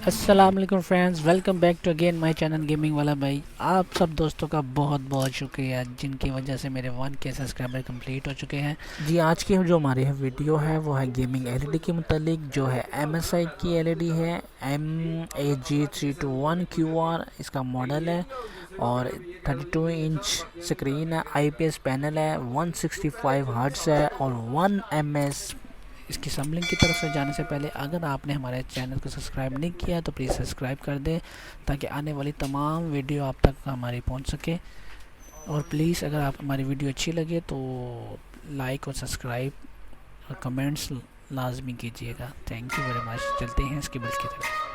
अस्सलाम वालेकुम friends, welcome back to again my channel gaming वाला भाई। आप सब दोस्तों का बहुत बहुत शुक्रिया जिनकी वजह से मेरे 1K सब्सक्राइबर कंप्लीट हो चुके हैं। जी, आज की जो हमारी वीडियो है वो है गेमिंग एलईडी के मुतालिक, जो है MSI की एलईडी है MAG321QR इसका मॉडल है और 32 इंच स्क्रीन है, IPS पैनल है, 165 हर्ट्ज है और 1 ms। इसकी समलिंग की तरफ से जाने से पहले अगर आपने हमारे चैनल को सब्सक्राइब नहीं किया तो प्लीज़ सब्सक्राइब कर दें ताकि आने वाली तमाम वीडियो आप तक हमारी पहुंच सके। और प्लीज़ अगर आप हमारी वीडियो अच्छी लगे तो लाइक और सब्सक्राइब और कमेंट्स लाजमी कीजिएगा। Thank you very much. चलते हैं इसकी बिल्ड की तरफ।